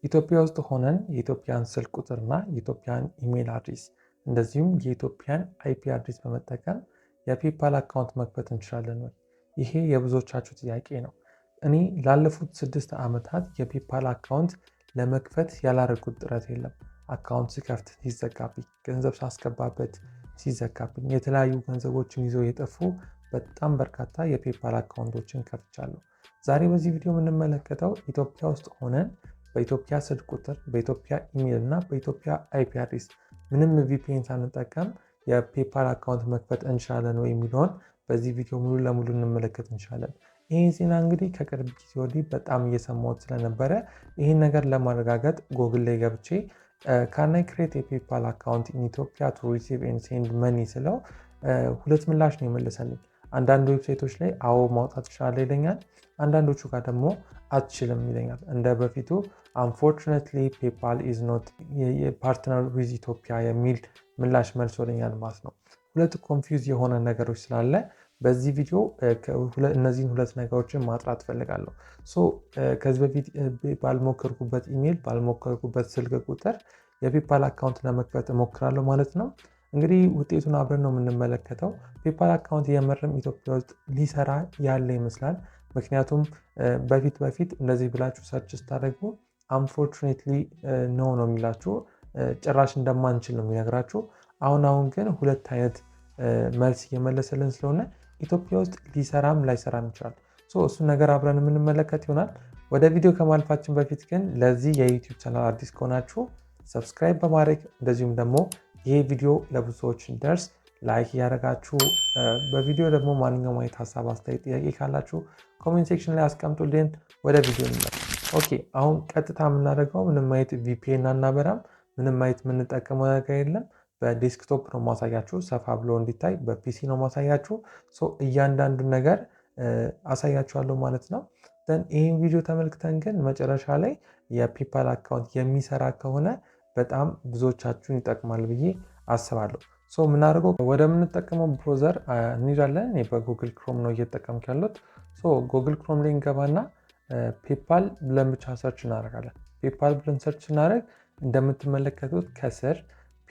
ኢትዮጵያ ውስጥ ሆነን የኢትዮጵያን ስልክ ቁጥርና የኢትዮጵያን ኢሜል አድሬስ እንደዚሁም የኢትዮጵያን አይፒ አድሬስ በመጠቀም የፔፓል አካውንት መክፈት እንችላለን ወይ? ይሄ የብዙዎቻችሁ ጥያቄ ነው። እኔ ላለፉት 6 ዓመታት የፔፓል አካውንት ለመክፈት ያላረጉት ጥረት የለም። አካውንት ስከፍት ሲዘጋብኝ፣ ገንዘብ ሳስገባበት ሲዘጋብኝ፣ የተለያዩ ገንዘቦችን ይዘው የጠፉ በጣም በርካታ የፔፓል አካውንቶችን ከፍቻለሁ። ዛሬ በዚህ ቪዲዮ የምንመለከተው ኢትዮጵያ ውስጥ ሆነን በኢትዮጵያ ስልክ ቁጥር፣ በኢትዮጵያ ኢሜል እና በኢትዮጵያ አይፒ አድሬስ ምንም ቪፒኤን ሳንጠቀም የፔፓል አካውንት መክፈት እንችላለን ወይ የሚለውን በዚህ ቪዲዮ ሙሉ ለሙሉ እንመለከት እንችላለን። ይህን ዜና እንግዲህ ከቅርብ ጊዜ ወዲህ በጣም እየሰማሁት ስለነበረ ይህን ነገር ለማረጋገጥ ጎግል ላይ ገብቼ ካን አይ ክሬት የፔፓል አካውንት ኢን ኢትዮጵያ ቱ ሪሲቭ ኤንድ ሴንድ መኒ ስለው 2 ምላሽ ነው የመለሰልኝ። አንዳንድ ዌብሳይቶች ላይ አዎ ማውጣት ይችላል ይለኛል። አንዳንዶቹ ጋር ደግሞ አትችልም ይለኛል። እንደ በፊቱ አንፎርቹኔትሊ ፔፓል ኢዝ ኖት ፓርትነር ዊዝ ኢትዮጵያ የሚል ምላሽ መልሶልኛል ማለት ነው። ሁለት ኮንፊውዝ የሆነ ነገሮች ስላለ በዚህ ቪዲዮ እነዚህን ሁለት ነገሮችን ማጥራት ፈልጋለሁ። ከዚህ በፊት ባልሞከርኩበት ኢሜል ባልሞከርኩበት ስልክ ቁጥር የፔፓል አካውንት ለመክፈት እሞክራለሁ ማለት ነው። እንግዲህ ውጤቱን አብረን ነው የምንመለከተው። ፔፓል አካውንት የምርም ኢትዮጵያ ውስጥ ሊሰራ ያለ ይመስላል። ምክንያቱም በፊት እንደዚህ ብላችሁ ሰርች ስታደርጉ አንፎርቹኔትሊ ነው የሚላችሁ፣ ጭራሽ እንደማንችል ነው የሚነግራችሁ። አሁን ግን ሁለት አይነት መልስ እየመለሰልን ስለሆነ ኢትዮጵያ ውስጥ ሊሰራም ላይሰራም ይችላል። እሱን ነገር አብረን የምንመለከት ይሆናል። ወደ ቪዲዮ ከማልፋችን በፊት ግን ለዚህ የዩቲዩብ ቻናል አዲስ ከሆናችሁ ሰብስክራይብ በማድረግ እንደዚሁም ደግሞ ይሄ ቪዲዮ ለብዙ ሰዎች ደርስ ላይክ እያደረጋችሁ በቪዲዮ ደግሞ ማንኛውም አይነት ሀሳብ፣ አስተያየት፣ ጥያቄ ካላችሁ ኮሜንት ሴክሽን ላይ አስቀምጡልን። ወደ ቪዲዮ እንመለስ። ኦኬ፣ አሁን ቀጥታ የምናደርገው ምንም አይነት ቪፒኤን አናበራም። ምንም አይነት የምንጠቀመው ነገር የለም። በዴስክቶፕ ነው ማሳያችሁ፣ ሰፋ ብሎ እንዲታይ በፒሲ ነው ማሳያችሁ። እያንዳንዱን ነገር አሳያችኋለሁ ማለት ነው። ይህን ቪዲዮ ተመልክተን ግን መጨረሻ ላይ የፔፓል አካውንት የሚሰራ ከሆነ በጣም ብዙዎቻችሁን ይጠቅማል ብዬ አስባለሁ። የምናደርገው ወደምንጠቀመው ብሮዘር እንሄዳለን። በጉግል ክሮም ነው እየተጠቀምኩ ያለሁት። ጉግል ክሮም ላይ እንገባና ፔፓል ብለን ብቻ ሰርች እናደርጋለን። ፔፓል ብለን ሰርች ስናደርግ እንደምትመለከቱት ከስር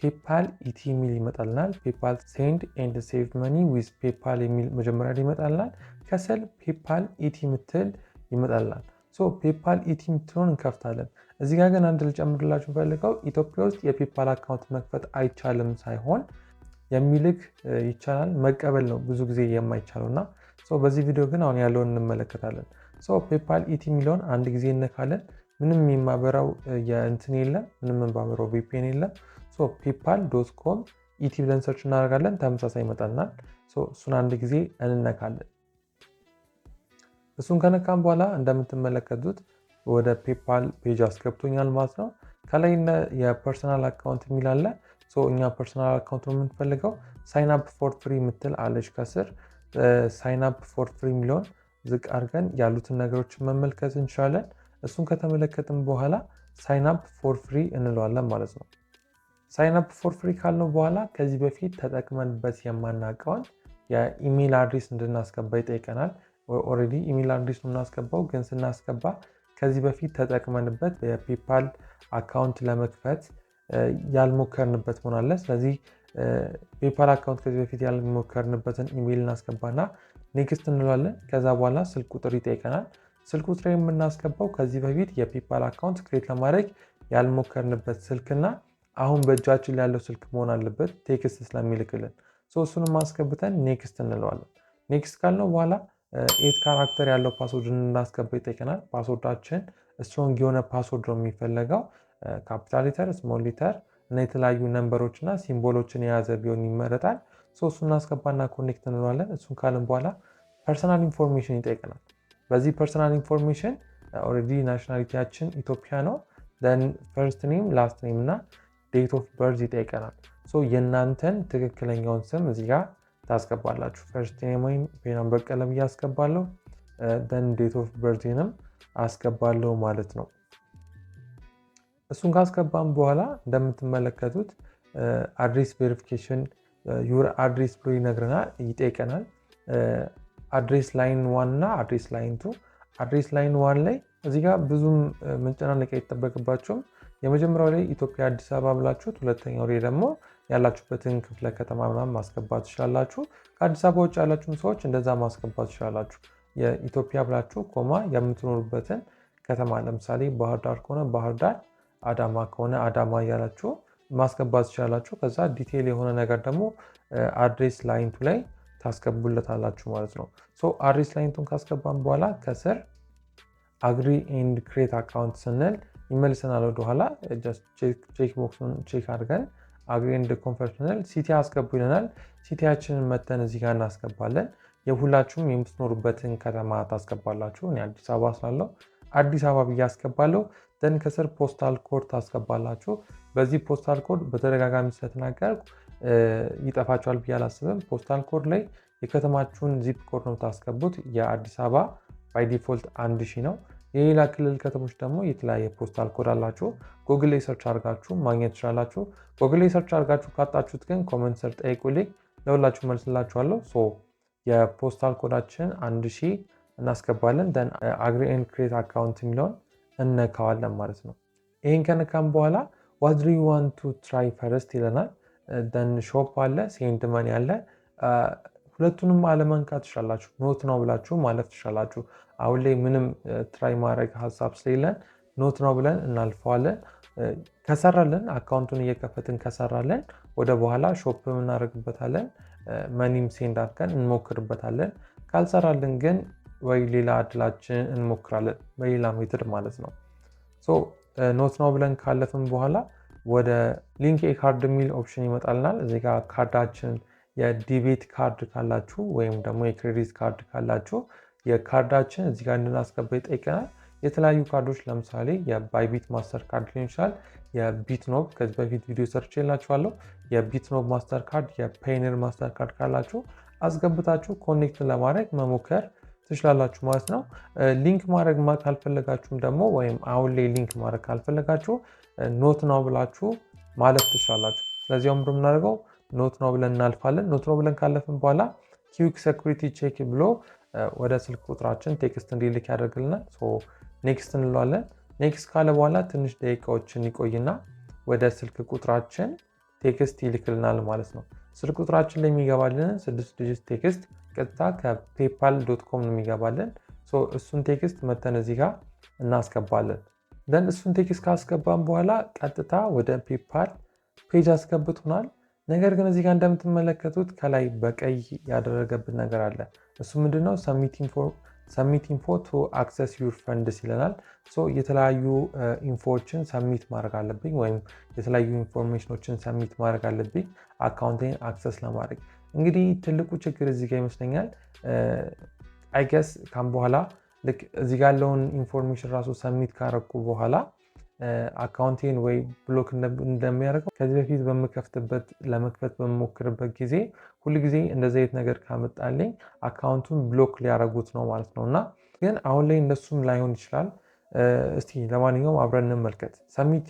ፔፓል ኢቲ የሚል ይመጣልናል። ፔፓል ሴንድ ኤንድ ሴቭ መኒ ዊዝ ፔፓል የሚል መጀመሪያ ላይ ይመጣልናል። ከስር ፔፓል ኢቲ ምትል ይመጣልናል። ፔፓል ኢቲ ምትለውን እንከፍታለን። እዚህ ጋር ግን አንድ ልጨምርላችሁ ፈልገው ኢትዮጵያ ውስጥ የፔፓል አካውንት መክፈት አይቻልም ሳይሆን የሚልክ ይቻላል፣ መቀበል ነው ብዙ ጊዜ የማይቻለው እና በዚህ ቪዲዮ ግን አሁን ያለውን እንመለከታለን። ፔፓል ኢቲ የሚለውን አንድ ጊዜ እነካለን። ምንም የማበራው የእንትን የለም፣ ምንም የማበራው ቪፒኤን የለም። ፔፓል ዶት ኮም ኢቲ ብለን ሰርች እናደርጋለን። ተመሳሳይ ይመጣልናል። እሱን አንድ ጊዜ እንነካለን። እሱን ከነካም በኋላ እንደምትመለከቱት ወደ ፔፓል ፔጅ አስገብቶኛል ማለት ነው። ከላይ የፐርሰናል አካውንት የሚል አለ። እኛ ፐርሰናል አካውንት ነው የምንፈልገው። ሳይን አፕ ፎር ፍሪ የምትል አለች ከስር። ሳይን አፕ ፎር ፍሪ የሚለውን ዝቅ አድርገን ያሉትን ነገሮችን መመልከት እንችላለን። እሱን ከተመለከትም በኋላ ሳይን አፕ ፎር ፍሪ እንለዋለን ማለት ነው። ሳይን አፕ ፎር ፍሪ ካልነው በኋላ ከዚህ በፊት ተጠቅመንበት የማናውቀውን የኢሜል አድሬስ እንድናስገባ ይጠይቀናል። ኦልሬዲ ኢሜል አድሬስ ነው የምናስገባው፣ ግን ስናስገባ ከዚህ በፊት ተጠቅመንበት የፔፓል አካውንት ለመክፈት ያልሞከርንበት መሆን አለ። ስለዚህ ፔፓል አካውንት ከዚህ በፊት ያልሞከርንበትን ኢሜል እናስገባና ኔክስት እንለዋለን። ከዛ በኋላ ስልክ ቁጥር ይጠይቀናል። ስልክ ቁጥር የምናስገባው ከዚህ በፊት የፔፓል አካውንት ክሬት ለማድረግ ያልሞከርንበት ስልክና አሁን በእጃችን ላይ ያለው ስልክ መሆን አለበት፣ ቴክስት ስለሚልክልን። እሱንም ማስገብተን ኔክስት እንለዋለን። ኔክስት ካልነው በኋላ 8 ካራክተር ያለው ፓስወርድ እናስገባ ይጠይቀናል። ፓስወርዳችን ስትሮንግ የሆነ ፓስወርድ ነው የሚፈለገው። ካፒታል ሊተር፣ ስሞል ሊተር እና የተለያዩ ነምበሮች እና ሲምቦሎችን የያዘ ቢሆን ይመረጣል። እሱን እናስገባና ኮኔክት እንለዋለን። እሱን ካልን በኋላ ፐርሰናል ኢንፎርሜሽን ይጠይቀናል። በዚህ ፐርሰናል ኢንፎርሜሽን ኦልሬዲ ናሽናሊቲያችን ኢትዮጵያ ነው። ፈርስት ኔም፣ ላስት ኔም እና ዴት ኦፍ በርዝ ይጠይቀናል። የእናንተን ትክክለኛውን ስም እዚህ ጋር ታስገባላችሁ። ፈርስት ኔም ወይም ቬናም በቀለ ብዬ አስገባለሁ። ዴት ኦፍ በርዝንም አስገባለሁ ማለት ነው። እሱን ካስገባም በኋላ እንደምትመለከቱት አድሬስ ቬሪፊኬሽን ዩር አድሬስ ብሎ ይነግረናል፣ ይጠይቀናል። አድሬስ ላይን 1 እና አድሬስ ላይን 2። አድሬስ ላይን 1 ላይ እዚህ ጋር ብዙም መጨናነቅ አይጠበቅባቸውም። የመጀመሪያው ላይ ኢትዮጵያ አዲስ አበባ ብላችሁት፣ ሁለተኛው ላይ ደግሞ ያላችሁበትን ክፍለ ከተማ ምናምን ማስገባት ትችላላችሁ። ከአዲስ አበባ ውጭ ያላችሁም ሰዎች እንደዛ ማስገባት ትችላላችሁ። የኢትዮጵያ ብላችሁ ኮማ የምትኖሩበትን ከተማ ለምሳሌ ባህር ዳር ከሆነ ባህር ዳር፣ አዳማ ከሆነ አዳማ እያላችሁ ማስገባት ትችላላችሁ። ከዛ ዲቴይል የሆነ ነገር ደግሞ አድሬስ ላይንቱ ላይ ታስገቡለታላችሁ ማለት ነው። አድሬስ ላይንቱን ካስገባን በኋላ ከስር አግሪ ኤንድ ክሬት አካውንት ስንል ይመልሰናል ወደኋላ። ቼክ ቦክሱን ቼክ አድርገን አግሪ ኤንድ ኮንፈርም ስንል ሲቲ አስገቡ ይለናል። ሲቲያችንን መተን እዚህ ጋር እናስገባለን። የሁላችሁም የምትኖሩበትን ከተማ ታስገባላችሁ። እኔ አዲስ አበባ ስላለው አዲስ አበባ ብዬ አስገባለሁ። ደን ከስር ፖስታል ኮድ ታስገባላችሁ። በዚህ ፖስታል ኮድ በተደጋጋሚ ስለተናገርኩ ይጠፋችኋል ብዬ አላስብም። ፖስታል ኮድ ላይ የከተማችሁን ዚፕ ኮድ ነው ታስገቡት። የአዲስ አበባ ባይ ዲፎልት 1000 ነው። የሌላ ክልል ከተሞች ደግሞ የተለያየ ፖስታል ኮድ አላችሁ። ጎግል ላይ ሰርች አድርጋችሁ ማግኘት ትችላላችሁ። ጎግል ላይ ሰርች አድርጋችሁ ካጣችሁት ግን ኮመንት ስር ጠይቁልኝ፣ ለሁላችሁ መልስላችኋለሁ። የፖስታል ኮዳችን 1000 እናስገባለን። ደን አግሪ ኤንድ ክሬት አካውንት የሚለውን እነካዋለን ማለት ነው። ይህን ከነካም በኋላ ዋት ዱ ዩ ዋንት ቱ ትራይ ፈርስት ይለናል። ደን ሾፕ አለ፣ ሴንድ መኒ አለ። ሁለቱንም አለመንካት ትችላላችሁ። ኖት ነው ብላችሁ ማለፍ ትችላላችሁ። አሁን ላይ ምንም ትራይ ማድረግ ሀሳብ ስለሌለን ኖት ነው ብለን እናልፈዋለን። ከሰራለን አካውንቱን እየከፈትን ከሰራለን ወደ በኋላ ሾፕ እናደርግበታለን። መኒም ሴንድ አድርገን እንሞክርበታለን። ካልሰራልን ግን ወይ ሌላ እድላችን እንሞክራለን በሌላ ሜትድ ማለት ነው። ኖት ነው ብለን ካለፍን በኋላ ወደ ሊንክ ካርድ የሚል ኦፕሽን ይመጣልናል። እዚህ ጋር ካርዳችን የዲቤት ካርድ ካላችሁ ወይም ደግሞ የክሬዲት ካርድ ካላችሁ የካርዳችን እዚህ ጋር እንድናስገባ ይጠይቀናል። የተለያዩ ካርዶች ለምሳሌ የባይቢት ማስተር ካርድ ሊሆን ይችላል። የቢትኖብ ከዚህ በፊት ቪዲዮ ሰርች የላችኋለሁ። የቢትኖብ ማስተር ካርድ፣ የፔይነር ማስተር ካርድ ካላችሁ አስገብታችሁ ኮኔክት ለማድረግ መሞከር ትችላላችሁ ማለት ነው። ሊንክ ማድረግ ካልፈለጋችሁም ደግሞ ወይም አሁን ላይ ሊንክ ማድረግ ካልፈለጋችሁ ኖት ነው ብላችሁ ማለፍ ትችላላችሁ። ስለዚህ አሁን የምናደርገው ኖት ነው ብለን እናልፋለን። ኖት ነው ብለን ካለፍን በኋላ ኪዊክ ሴኩሪቲ ቼክ ብሎ ወደ ስልክ ቁጥራችን ቴክስት እንዲልክ ያደርግልናል። ኔክስት እንለዋለን። ኔክስት ካለ በኋላ ትንሽ ደቂቃዎችን ይቆይና ወደ ስልክ ቁጥራችን ቴክስት ይልክልናል ማለት ነው። ስልክ ቁጥራችን ላይ የሚገባልን 6 ዲጂት ቴክስት ቀጥታ ከፔፓል.com ነው የሚገባልን። እሱን ቴክስት መተን እዚህ ጋር እናስገባለን። ደን እሱን ቴክስት ካስገባን በኋላ ቀጥታ ወደ ፔፓል ፔጅ አስገብቶናል። ነገር ግን እዚህ ጋር እንደምትመለከቱት ከላይ በቀይ ያደረገብን ነገር አለ። እሱ ምንድነው? ሰሚት ኢንፎ ቱ አክሰስ ዩር ፈንድስ ይለናል። የተለያዩ ኢንፎዎችን ሰሚት ማድረግ አለብኝ ወይም የተለያዩ ኢንፎርሜሽኖችን ሰሚት ማድረግ አለብኝ አካውንቴን አክሰስ ለማድረግ። እንግዲህ ትልቁ ችግር እዚህ ጋር ይመስለኛል አይገስ ካም በኋላ ልክ እዚህ ጋር ያለውን ኢንፎርሜሽን ራሱ ሰሚት ካረኩ በኋላ አካውንቴን ወይ ብሎክ እንደሚያደርገው ከዚህ በፊት ለመክፈት በምሞክርበት ጊዜ ሁል ጊዜ እንደዚህ አይነት ነገር ካመጣልኝ አካውንቱን ብሎክ ሊያደርጉት ነው ማለት ነው። እና ግን አሁን ላይ እንደሱም ላይሆን ይችላል። እስቲ ለማንኛውም አብረን እንመልከት። ሰሚት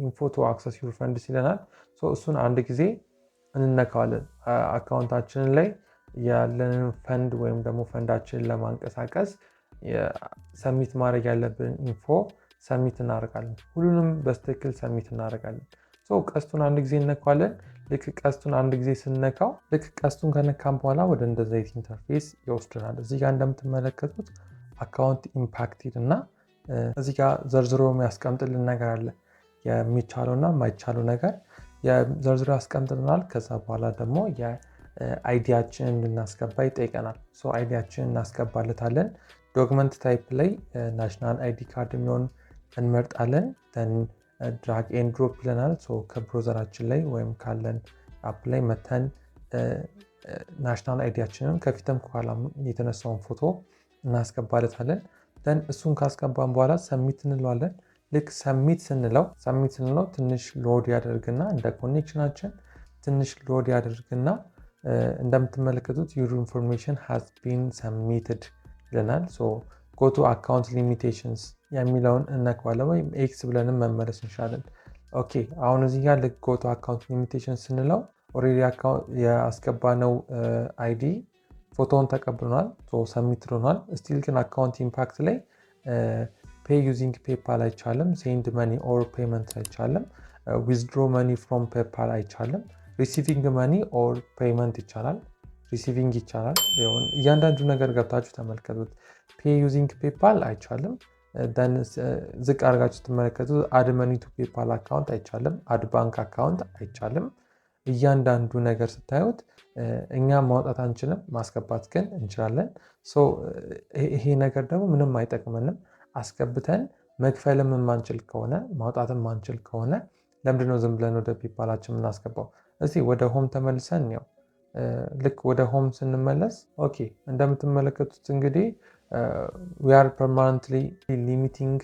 ኢንፎ ቱ አክሰስ ዩር ፈንድስ ይለናል። እሱን አንድ ጊዜ እንነካዋለን። አካውንታችንን ላይ ያለንን ፈንድ ወይም ደግሞ ፈንዳችንን ለማንቀሳቀስ ሰሚት ማድረግ ያለብን ኢንፎ ሰሚት እናደርጋለን። ሁሉንም በስትክክል ሰሚት እናደርጋለን። ቀስቱን አንድ ጊዜ እነካዋለን። ልክ ቀስቱን አንድ ጊዜ ስነካው ልክ ቀስቱን ከነካም በኋላ ወደ እንደዚህ አይነት ኢንተርፌስ ይወስድናል። እዚህ ጋር እንደምትመለከቱት አካውንት ኢምፓክትድ እና እዚህ ጋር ዘርዝሮ የሚያስቀምጥልን ነገር አለ። የሚቻለው እና የማይቻለው ነገር ዘርዝሮ ያስቀምጥልናል። ከዛ በኋላ ደግሞ የአይዲያችንን እንድናስገባ ይጠይቀናል። አይዲያችንን እናስገባለታለን። ዶክመንት ታይፕ ላይ ናሽናል አይዲ ካርድ የሚሆን እንመርጣለን። ድራግ ኤንድ ድሮፕ ይለናል። ከብሮዘራችን ላይ ወይም ካለን አፕ ላይ መተን ናሽናል አይዲያችንን ከፊትም ከኋላ የተነሳውን ፎቶ እናስገባለታለን። እሱን ካስገባን በኋላ ሰሚት እንለዋለን። ልክ ሰሚት ስንለው ትንሽ ሎድ ያደርግና እንደ ኮኔክሽናችን ትንሽ ሎድ ያደርግና እንደምትመለከቱት ዩር ኢንፎርሜሽን ሃዝ ቢን ሰሚትድ ይለናል። ጎቱ አካውንት ሊሚቴሽንስ የሚለውን እነካዋለን ወይም ኤክስ ብለንም መመለስ እንችላለን። ኦኬ አሁን እዚህ ጋር ልክ ጎቱ አካውንት ሊሚቴሽንስ ስንለው ኦልሬዲ ያስገባነው አይዲ ፎቶውን ተቀብሎናል፣ ሰሚት ሆኗል። ስቲል ግን አካውንት ኢምፓክት ላይ ፔይ ዩዚንግ ፔፓል አይቻልም። ሴንድ መኒ ኦር ፔመንት አይቻልም። ዊዝድሮ መኒ ፍሮም ፔፓል አይቻልም። ሪሲቪንግ መኒ ኦር ፔመንት ይቻላል። ሪሲቪንግ ይቻላል። እያንዳንዱ ነገር ገብታችሁ ተመልከቱት። ፔይ ዩዚንግ ፔፓል አይቻልም። ዝቅ አድርጋችሁ ትመለከቱት። አድ መኒ ቱ ፔፓል አካውንት አይቻልም። አድ ባንክ አካውንት አይቻልም። እያንዳንዱ ነገር ስታዩት እኛ ማውጣት አንችልም፣ ማስገባት ግን እንችላለን። ይሄ ነገር ደግሞ ምንም አይጠቅመንም። አስገብተን መክፈልም የማንችል ከሆነ ማውጣትም ማንችል ከሆነ ለምንድነው ዝም ብለን ወደ ፔፓላችን የምናስገባው? እስቲ ወደ ሆም ተመልሰን ነው። ልክ ወደ ሆም ስንመለስ ኦኬ እንደምትመለከቱት እንግዲህ we are permanently limiting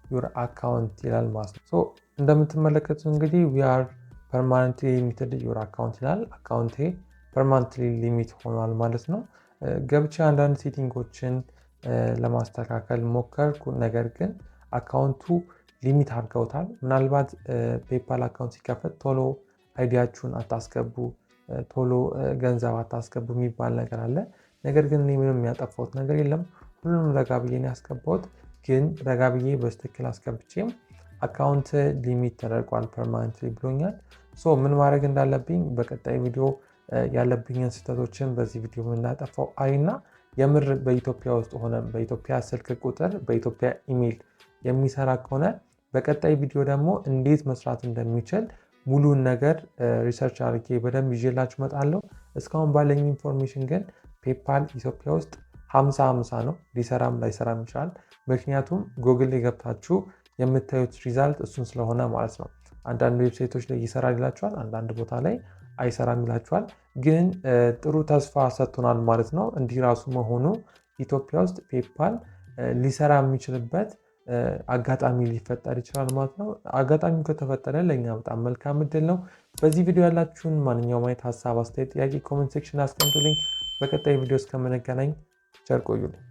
your account ይላል ማለት ነው። እንደምትመለከቱት እንግዲህ we are permanently limited your account ይላል። አካውንቴ permanently ሊሚት ሆኗል ማለት ነው። ገብቼ አንዳንድ ሴቲንጎችን ለማስተካከል ሞከርኩ፣ ነገር ግን አካውንቱ ሊሚት አድርገውታል። ምናልባት ፔፓል አካውንት ሲከፈት ቶሎ አይዲያችሁን አታስገቡ፣ ቶሎ ገንዘብ አታስገቡ የሚባል ነገር አለ። ነገር ግን እኔ ምንም የሚያጠፋሁት ነገር የለም። ሁሉንም ረጋ ብዬ ነው ያስገባሁት። ግን ረጋ ብዬ በስትክክል አስገብቼም አካውንት ሊሚት ተደርጓል ፐርማነንትሊ ብሎኛል። ምን ማድረግ እንዳለብኝ በቀጣይ ቪዲዮ ያለብኝን ስህተቶችን በዚህ ቪዲዮ የምናጠፋው አይና የምር በኢትዮጵያ ውስጥ ሆነ በኢትዮጵያ ስልክ ቁጥር በኢትዮጵያ ኢሜይል የሚሰራ ከሆነ በቀጣይ ቪዲዮ ደግሞ እንዴት መስራት እንደሚችል ሙሉን ነገር ሪሰርች አድርጌ በደንብ ይዤላችሁ እመጣለሁ። እስካሁን ባለኝ ኢንፎርሜሽን ግን ፔፓል ኢትዮጵያ ውስጥ 50-50 ነው። ሊሰራም ላይሰራም ይችላል። ምክንያቱም ጉግል ላይ ገብታችሁ የምታዩት ሪዛልት እሱን ስለሆነ ማለት ነው። አንዳንድ ዌብሳይቶች ላይ ይሰራል ይላችኋል፣ አንዳንድ ቦታ ላይ አይሰራም ይላችኋል። ግን ጥሩ ተስፋ ሰጥቶናል ማለት ነው። እንዲህ ራሱ መሆኑ ኢትዮጵያ ውስጥ ፔፓል ሊሰራ የሚችልበት አጋጣሚ ሊፈጠር ይችላል ማለት ነው። አጋጣሚው ከተፈጠረ ለእኛ በጣም መልካም እድል ነው። በዚህ ቪዲዮ ያላችሁን ማንኛውም አይነት ሀሳብ፣ አስተያየት፣ ጥያቄ ኮሜንት ሴክሽን አስቀምጡልኝ። በቀጣይ ቪዲዮ እስከምንገናኝ ቸር ቆዩልኝ።